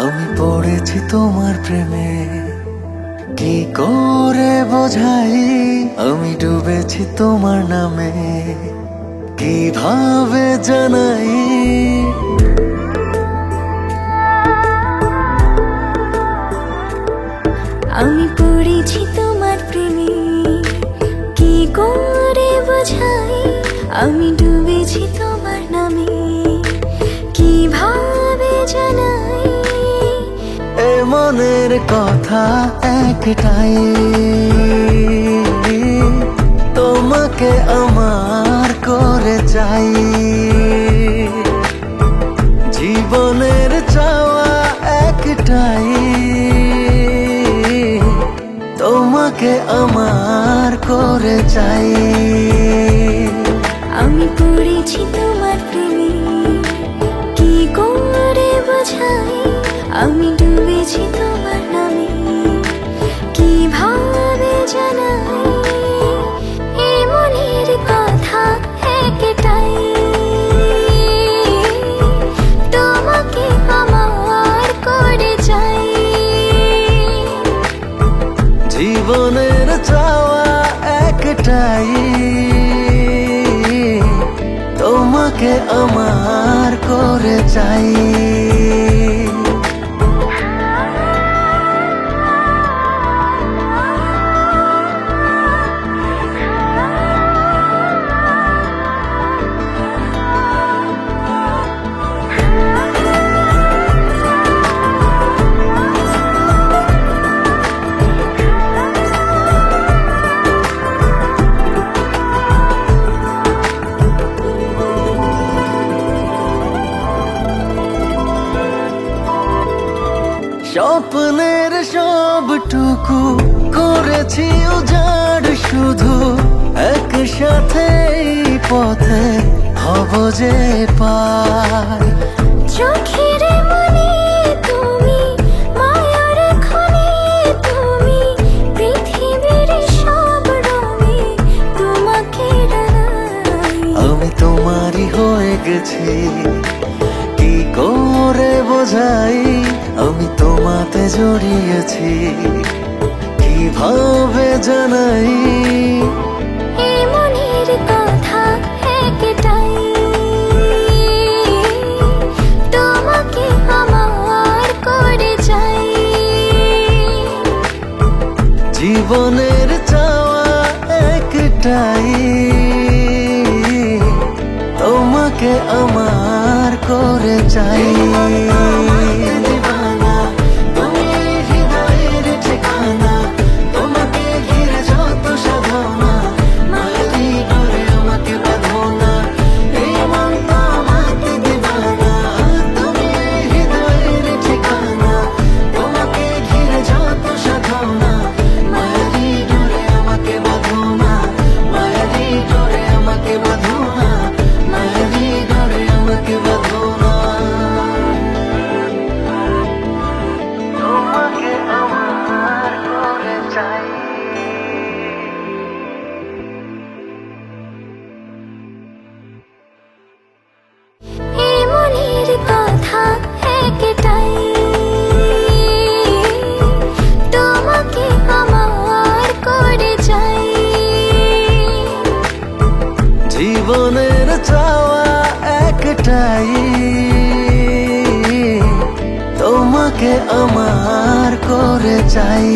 আমি পড়েছি তোমার প্রেমে, কি করে বোঝাই? আমি ডুবেছি তোমার নামে, কিভাবে জানাই? আমি পড়েছি তোমার প্রেমে, কি করে বোঝাই? আমি ডুবেছি তোমার নামে, কিভাবে জানাই? এ মনের কথা একটাই, তোমাকে আমার করে চাই। জীবনের চাওয়া একটাই, তোমাকে আমার করে চাই। আমি পড়েছি তোমার প্রেমে, কি করে বোঝাই? আমি ডুবেছি তোমার নামে, কিভাবে জানাই? এই মনের কথা একটাই, তোমাকে আমার করে চাই। জীবনের চাওয়া একটাই, তোমাকে আমার করে চাই। স্বপ্নের সবটুকু করেছি উজাড়, শুধু একসাথে এই পথে হব যে পার। চোখের মনে তুমি, মায়ার খনি তুমি, পৃথিবীর সব রঙে তোমাকে রাঙাই। আমি তোমারই হয়ে গেছি, কি করে বোঝাই? আমি তোমাতে জড়িয়েছি, কিভাবে জানাই? এই মনের কথা একটাই, তোমাকে আমার করে চাই। জীবনের চাওয়া একটাই, তোমাকে আমার করে চাই। এই মনের কথা একটাই, তোমাকে আমার করে চাই। জীবনের চাওয়া একটাই, তোমাকে আমার করে চাই।